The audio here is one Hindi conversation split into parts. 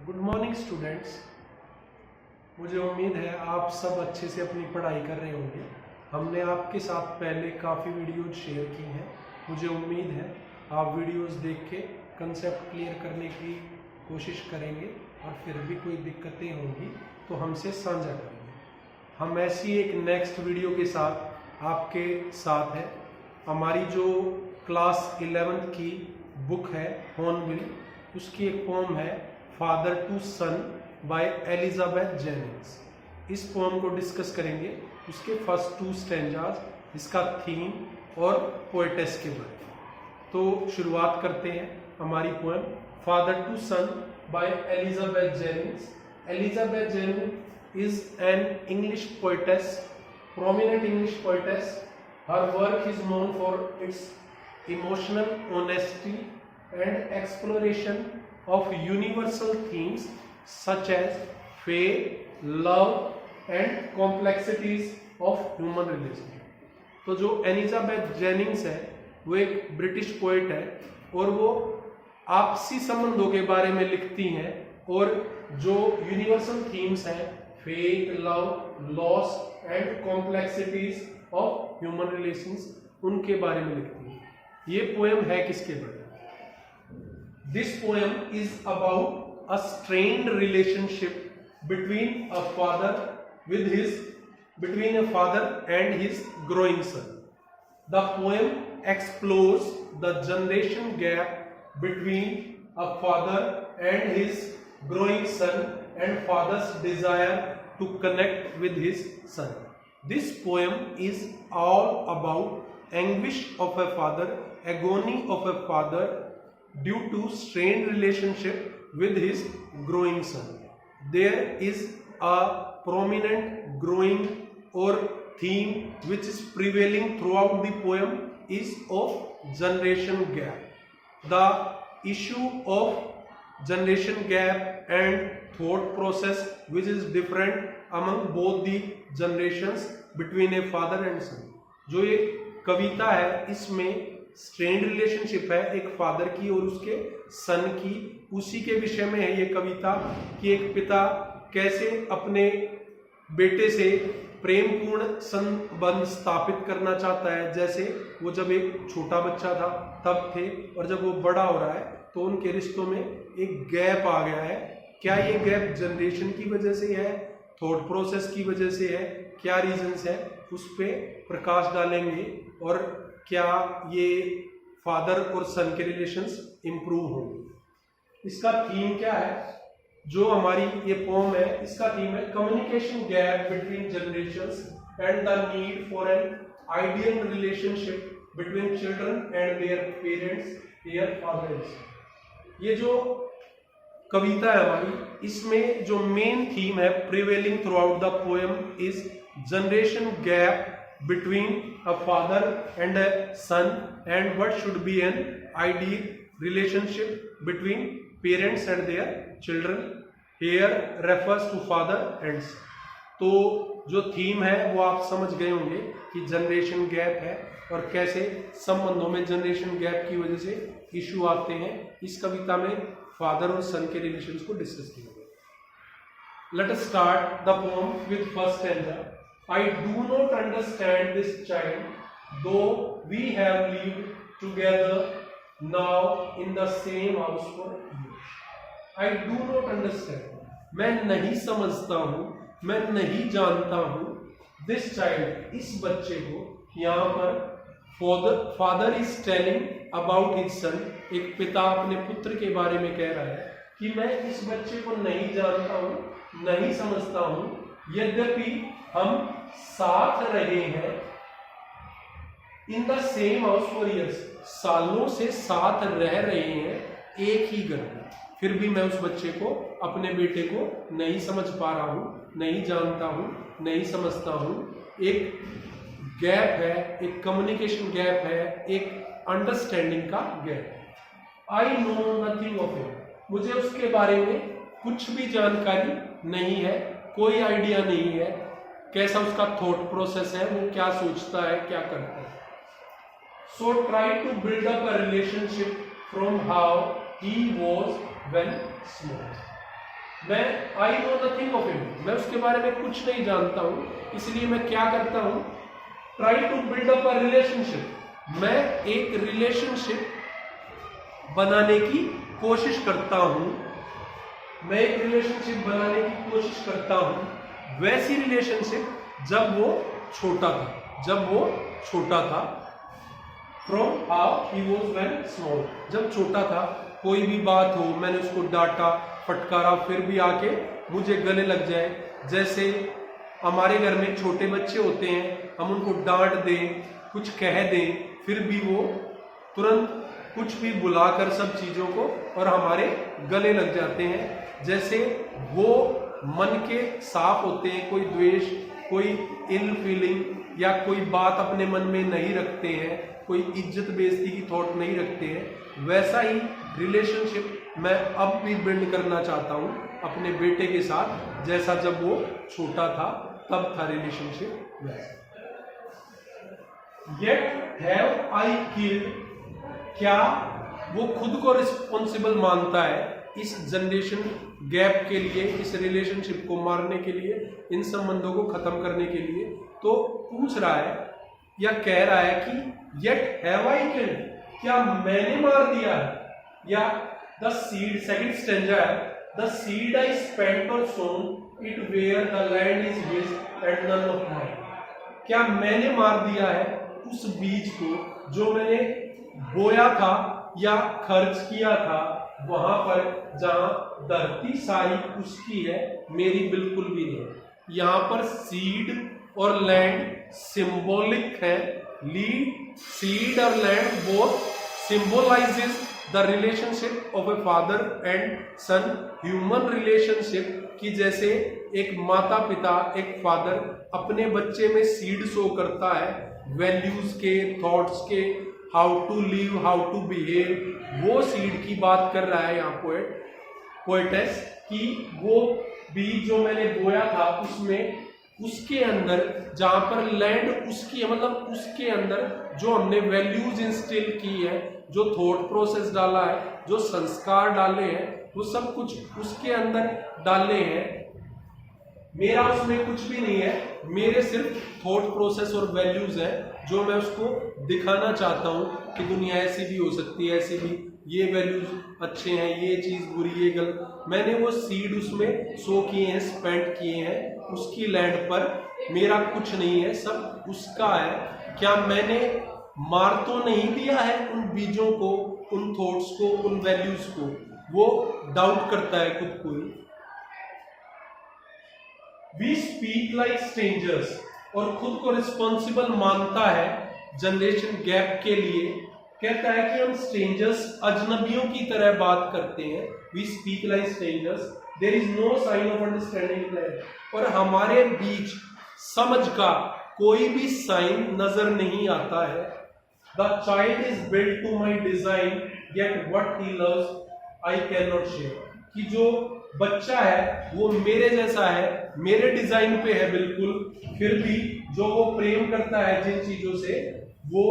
Good morning students. मुझे उम्मीद है आप सब अच्छे से अपनी पढ़ाई कर रहे होंगे। हमने आपके साथ पहले काफ़ी वीडियोज शेयर की हैं। मुझे उम्मीद है आप वीडियोज देख के कंसेप्ट क्लियर करने की कोशिश करेंगे और फिर भी कोई दिक्कतें होंगी तो हमसे साझा करेंगे। हम ऐसी एक नेक्स्ट वीडियो के साथ आपके साथ है। हमारी जो क्लास 11th की बुक है हॉर्नबिल, उसकी एक पोम है father to son by Elizabeth Jennings. इस पोम को डिस्कस करेंगे, उसके फर्स्ट 2 स्टैंजाज, इसका थीम और पोएटेस के बारे में। तो शुरुआत करते हैं हमारी poem father to son by Elizabeth Jennings. Elizabeth Jennings is an English poetess, prominent English poetess. Her work is known for its emotional honesty and exploration of universal themes such as faith, love and complexities of human relationship. तो जो एलिजाबेथ जेनिंग्स है वो एक ब्रिटिश पोएट है और वो आपसी संबंधों के बारे में लिखती हैं और जो यूनिवर्सल थीम्स हैं faith, love, loss and complexities of human relations, उनके बारे में लिखती है। ये पोएम है किसके बारे में? This poem is about a strained relationship between a father and his growing son. The poem explores the generation gap between a father and his growing son and father's desire to connect with his son. This poem is all about anguish of a father, agony of a father due to strained relationship with his growing son. There is a prominent growing or theme which is prevailing throughout the poem is of generation gap. The issue of generation gap and thought process which is different among both the generations between a father and son. जो ये कविता है इसमें स्ट्रेन्ड रिलेशनशिप है एक फादर की और उसके सन की, उसी के विषय में है ये कविता कि एक पिता कैसे अपने बेटे से प्रेमपूर्ण संबंध स्थापित करना चाहता है, जैसे वो जब एक छोटा बच्चा था तब थे और जब वो बड़ा हो रहा है तो उनके रिश्तों में एक गैप आ गया है। क्या ये गैप जनरेशन की वजह से है, थॉट प्रोसेस की वजह से है, क्या रीजंस है, उस पे प्रकाश डालेंगे और क्या ये फादर और सन के रिलेशंस इंप्रूव होंगे। इसका थीम क्या है? जो हमारी ये पोम है इसका थीम है communication gap between generations and the need for an ideal relationship between children and their parents, their fathers. ये जो कविता है हमारी, इसमें जो मेन थीम है prevailing throughout the poem is generation gap between a father and a son and what should be an ideal relationship between parents and their children. Here refers to father and son. तो जो थीम है वो आप समझ गए होंगे कि जनरेशन गैप है और कैसे संबंधों में जनरेशन गैप की वजह से इशू आते हैं। इस कविता में फादर और सन के रिलेशंस को डिस्कस किया गया। Let us start the pome with first stanza. I do not understand this child, though we have lived together now in the same house for years. I do not understand. मैं नहीं समझता हूँ, मैं नहीं जानता हूँ। This child, इस बच्चे को, यहाँ पर father is telling about his son, एक पिता अपने पुत्र के बारे में कह रहा है कि मैं इस बच्चे को नहीं जानता हूँ, नहीं समझता हूँ, यद्यपि हम साथ रहे हैं in the same house for years, सालों से साथ रह रहे हैं एक ही घर में, फिर भी मैं उस बच्चे को, अपने बेटे को नहीं समझ पा रहा हूँ, नहीं जानता हूँ, नहीं समझता हूँ। एक गैप है, एक कम्युनिकेशन गैप है, एक अंडरस्टैंडिंग का gap. I know nothing of it, मुझे उसके बारे में कुछ भी जानकारी नहीं है, कोई आइडिया नहीं है, कैसा उसका थॉट प्रोसेस है, वो क्या सोचता है, क्या करता है। So try to build up a relationship from how he was when small. I know nothing of him, मैं उसके बारे में कुछ नहीं जानता हूं, इसलिए मैं क्या करता हूं, try to build up a relationship, मैं एक रिलेशनशिप बनाने की कोशिश करता हूं, मैं एक रिलेशनशिप बनाने की कोशिश करता हूं, वैसी रिलेशनशिप जब वो छोटा था, from how he was very small, जब छोटा था, कोई भी बात हो, मैंने उसको डांटा फटकारा, फिर भी आके मुझे गले लग जाए, जैसे हमारे घर में छोटे बच्चे होते हैं, हम उनको डांट दें, कुछ कह दें, फिर भी वो तुरंत कुछ भी बुलाकर सब चीजों को और हमारे गले लग जाते हैं, जैसे वो मन के साफ होते हैं, कोई द्वेष, कोई इल फीलिंग या कोई बात अपने मन में नहीं रखते हैं, कोई इज्जत बेइज्जती की थॉट नहीं रखते हैं, वैसा ही रिलेशनशिप मैं अब भी बिल्ड करना चाहता हूं अपने बेटे के साथ, जैसा जब वो छोटा था तब था रिलेशनशिप वैसा। Yet have I killed, क्या वो खुद को रिस्पॉन्सिबल मानता है इस जनरेशन गैप के लिए, इस रिलेशनशिप को मारने के लिए, इन संबंधों को खत्म करने के लिए? तो पूछ रहा है या कह रहा है कि येट हैव आई किल्ड, क्या मैंने मार दिया है, या द सीड, सेकंड स्टेंजा है, द सीड आई स्पेंट और sown it where the land is his and none of mine, क्या मैंने मार दिया है उस बीज को जो मैंने बोया था या खर्च किया था वहां पर जहां धरती सारी उसकी है, मेरी बिल्कुल भी नहीं। यहां पर सीड और लैंड सिंबॉलिक है, सीड और land both symbolises the relationship of a father and son, human relationship की, जैसे एक माता पिता, एक फादर अपने बच्चे में सीड शो करता है, वैल्यूज के, थॉट्स के, how to live, how to behave, वो सीड की बात कर रहा है यहाँ पोएटेस, कि वो बीज जो मैंने बोया था उसमें, उसके अंदर जहां पर लैंड उसकी है, मतलब उसके अंदर जो हमने वैल्यूज इंस्टिल की है, जो थॉट प्रोसेस डाला है, जो संस्कार डाले हैं, वो सब कुछ उसके अंदर डाले हैं, मेरा उसमें कुछ भी नहीं है, मेरे सिर्फ थॉट प्रोसेस और वैल्यूज है जो मैं उसको दिखाना चाहता हूं कि दुनिया ऐसी भी हो सकती है, ऐसी भी, ये वैल्यूज अच्छे हैं, ये चीज बुरी, ये गलत, मैंने वो सीड उसमें सो किए हैं, स्पेंड किए हैं उसकी लैंड पर, मेरा कुछ नहीं है, सब उसका है। क्या मैंने मार तो नहीं दिया है उन बीजों को, उन थॉट्स को, उन वैल्यूज को? वो डाउट करता है खुद को ही। वी स्पीक लाइक स्ट्रेंजर्स, और खुद को रिस्पॉन्सिबल मानता है जनरेशन गैप के लिए, कहता है कि हम स्ट्रेंजर्स, अजनबियों की तरह बात करते हैं, we speak like strangers, there is no sign of understanding, और हमारे बीच समझ का कोई भी साइन नजर नहीं आता है। The child is built to my design, yet what he loves I cannot share, कि जो बच्चा है वो मेरे जैसा है, मेरे डिजाइन पे है बिल्कुल, फिर भी जो वो प्रेम करता है जिन चीजों से, वो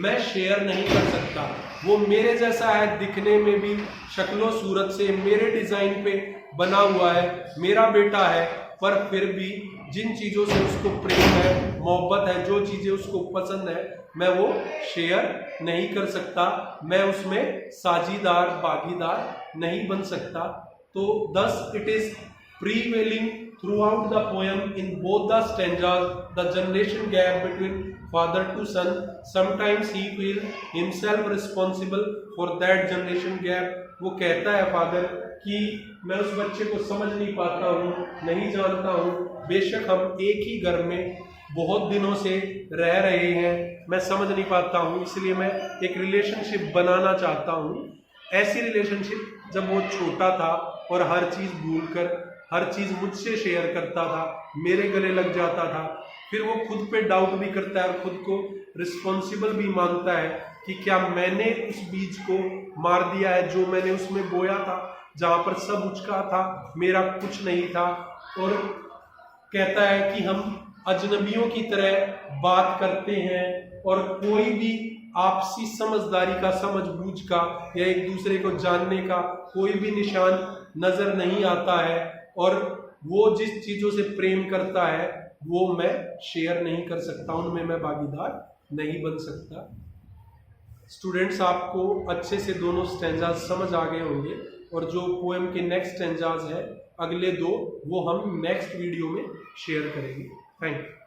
मैं शेयर नहीं कर सकता। वो मेरे जैसा है दिखने में भी, शक्लो सूरत से मेरे डिजाइन पे बना हुआ है, मेरा बेटा है, पर फिर भी जिन चीजों से उसको प्रेम है, मोहब्बत है, जो चीजें उसको पसंद है, मैं वो शेयर नहीं कर सकता, मैं उसमें साझीदार, भागीदार नहीं बन सकता। तो thus it is prevailing throughout the poem in both the stanzas, the generation gap between father to son. Sometimes he feels himself responsible for that generation gap. वो कहता है फादर कि मैं उस बच्चे को समझ नहीं पाता हूँ, नहीं जानता हूँ, बेशक हम एक ही घर में बहुत दिनों से रह रहे हैं, मैं समझ नहीं पाता हूँ, इसलिए मैं एक रिलेशनशिप बनाना चाहता हूँ। ऐसी रिलेशनशिप जब वो छोटा था और हर चीज भूलकर हर चीज मुझसे शेयर करता था, मेरे गले लग जाता था, फिर वो खुद पे डाउट भी करता है और खुद को रिस्पॉन्सिबल भी मानता है कि क्या मैंने उस बीज को मार दिया है जो मैंने उसमें बोया था, जहां पर सब उसका था, मेरा कुछ नहीं था। और कहता है कि हम अजनबियों की तरह बात करते हैं और कोई भी आपसी समझदारी का, समझबूझ का या एक दूसरे को जानने का कोई भी निशान नजर नहीं आता है। और वो जिस चीजों से प्रेम करता है वो मैं शेयर नहीं कर सकता, उनमें मैं भागीदार नहीं बन सकता। स्टूडेंट्स, आपको अच्छे से दोनों स्टैंजाज समझ आ गए होंगे, और जो पोएम के नेक्स्ट स्टैंजाज है अगले दो, वो हम नेक्स्ट वीडियो में शेयर करेंगे। Thank you.